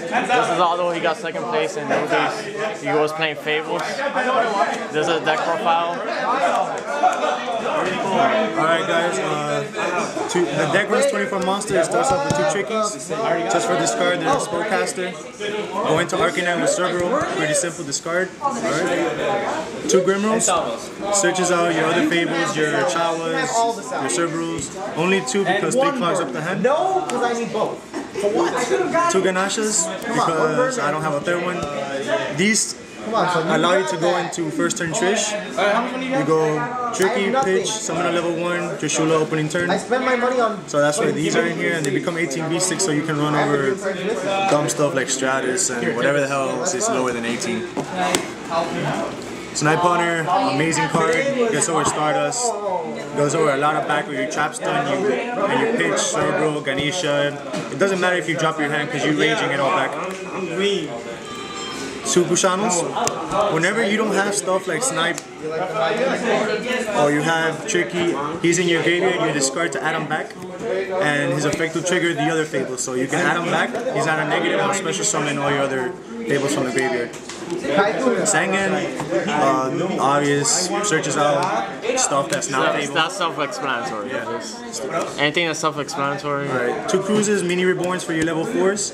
This is Aldo. He got second place in newbies. He was playing Fables. This is deck profile. Alright guys, the deck runs 24 monsters. It starts off with 2 trickies. Just for discard, there's a Spellcaster. Go into Arcanine with Cerberus. Pretty simple discard. Alright. 2 Grimrolls. Searches out your other Fables, your Chawas, your Cerberus. Only 2 because 3 clogs up the hand. No, because I need both. For what? 2 Ganashas because I don't have a third one. These allow you to go into first turn Trish. You go Tricky, Pitch, summon a level 1, Trishula opening turn. I spend my money on. So that's why these are in here and they become 18v6 so you can run over dumb stuff like Stratus and whatever the hell is lower than 18. Snipe Hunter, amazing card, gets over Stardust, goes over a lot of back with your trap stun, and you pitch, Cerberus, Ganesha. It doesn't matter if you drop your hand because you're raging it all back. 2 Kushanos. Whenever you don't have stuff like Snipe or you have Tricky, he's in your graveyard, you discard to add him back and his effect will trigger the other Fables. So you can add him back, he's at a negative and special summon all your other Fables from the graveyard. Sangan, obvious, searches out stuff that's not Fables. That's self-explanatory. Yeah. Anything that's self-explanatory. Alright, 2 Cruises, mini reborns for your level 4s.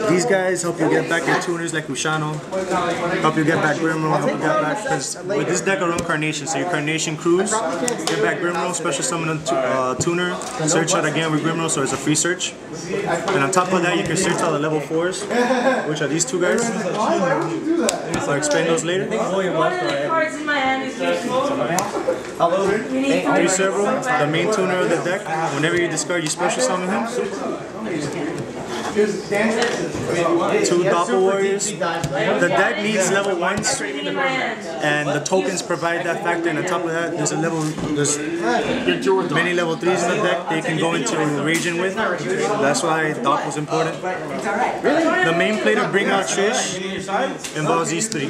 These guys help you get back your tuners like Ushano, help you get back Grimroll, help you get back, because with this deck I run Carnation, so your Carnation Cruise, get back Grimroll, special summon a tuner, search out again with Grimroll, so it's a free search. And on top of that you can search out the level 4s, which are these 2 guys. I'll explain those later. 3 Cerberus, the main tuner of the deck, whenever you discard you special summon him. 2 Doppel Warriors. The deck needs level 1s and the tokens provide that factor, and on top of that there's many level 3s in the deck they can go into raging with. That's why Doppel's important. The main play to bring out Trish involves these 3.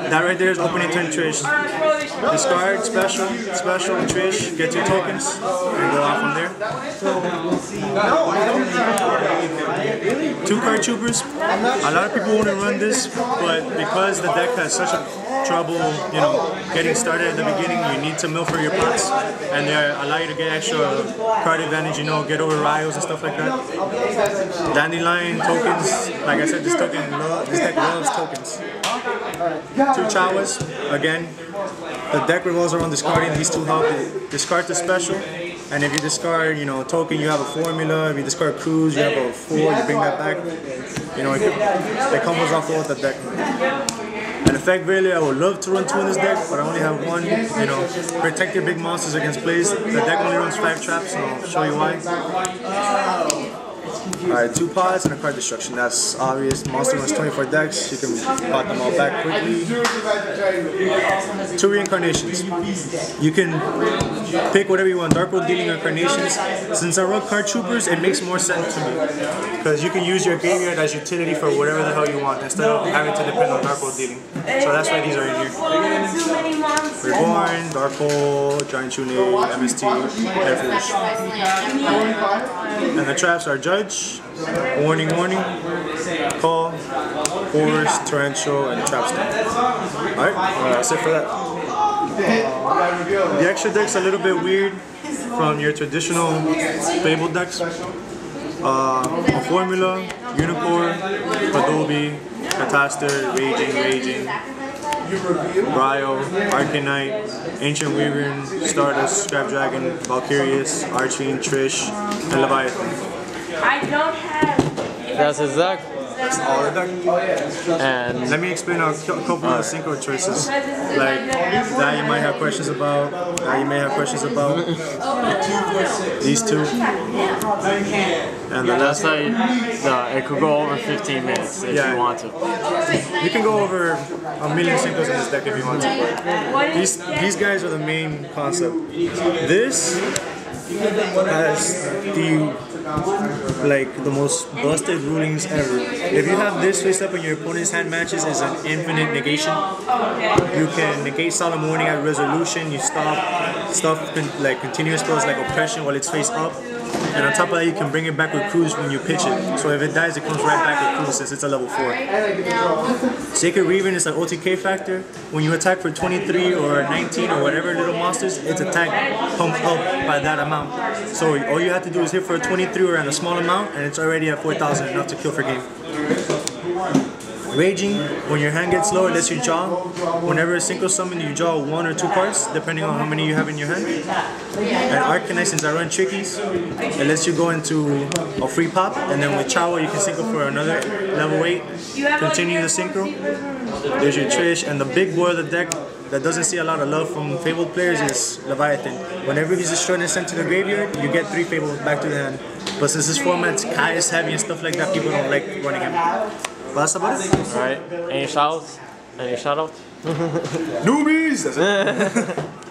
That right there is opening turn Trish. Discard, special, Trish, get 2 tokens and go out from there. 2 Card Troopers. A lot of people wouldn't run this, but because the deck has such a trouble, getting started at the beginning, you need to mill for your pots, and they allow you to get extra card advantage, get over Rios and stuff like that. Dandelion tokens. Like I said, this deck loves tokens. 2 Chawas. Again, the deck revolves around discarding. These 2 help you discard the special. And if you discard, token, you have a formula. If you discard Cruise, you have a 4, you bring that back. It combos off well with the deck. And effect really, I would love to run 2 in this deck, but I only have 1. Protect your big monsters against plays. The deck only runs 5 traps, so I'll show you why. Alright, 2 pods and a card destruction. That's obvious. Monster runs 24 decks. You can pot them all back quickly. 2 reincarnations. You can pick whatever you want. Dark World Dealing or Carnations. Since I run Card Troopers, it makes more sense to me. Because you can use your graveyard as utility for whatever the hell you want instead of having to depend on Dark World Dealing. So that's why these are in here. Reborn, Dark Hole, Giant Tunic, MST, Airfish. And the traps are Judge, Warning, Call, Force, Torrential, and Trapstone. Alright, that's it for that. The extra deck's a little bit weird from your traditional Fable decks. A Formula, Unicorn, Adobe, Catastor, Raging, Brio, Arcanite, Ancient Wyvern, Stardust, Scrapdragon, Valkyrius, Archfiend, Trish, and Leviathan. I don't have. That's his deck. That's all the deck. And let me explain a couple of synchro choices. Like that you might have questions about. These 2. And the last night, it could go over 15 minutes if you want to. You can go over a million synchros in this deck if you want to. These guys are the main concept. This has the most busted rulings ever. If you have this face up and your opponent's hand matches as an infinite negation, you can negate Solemn Warning at resolution. You stop stuff like continuous spells like Oppression while it's face up. And on top of that, you can bring it back with Cruise when you pitch it. So if it dies, it comes right back with Cruise since it's a level 4. Sacred Reaven is an OTK factor. When you attack for 23 or 19 or whatever little monsters, its attack pumps up by that amount. So all you have to do is hit for a 23 or at a small amount, and it's already at 4,000, enough to kill for game. Raging, when your hand gets low, it lets you draw. Whenever it's synchro summon, you draw 1 or 2 cards, depending on how many you have in your hand. And Arcanine, since I run Trickies, it lets you go into a free pop, and then with Chawa, you can synchro for another level 8. Continue the synchro. There's your Trish, and the big boy of the deck that doesn't see a lot of love from Fabled players is Leviathan. Whenever he's destroyed and sent to the graveyard, you get 3 Fables back to the hand. But since this format's Kai's heavy and stuff like that, people don't like running him. But that's about it. Alright, any shoutouts? Any shoutouts? Newbies! That's it.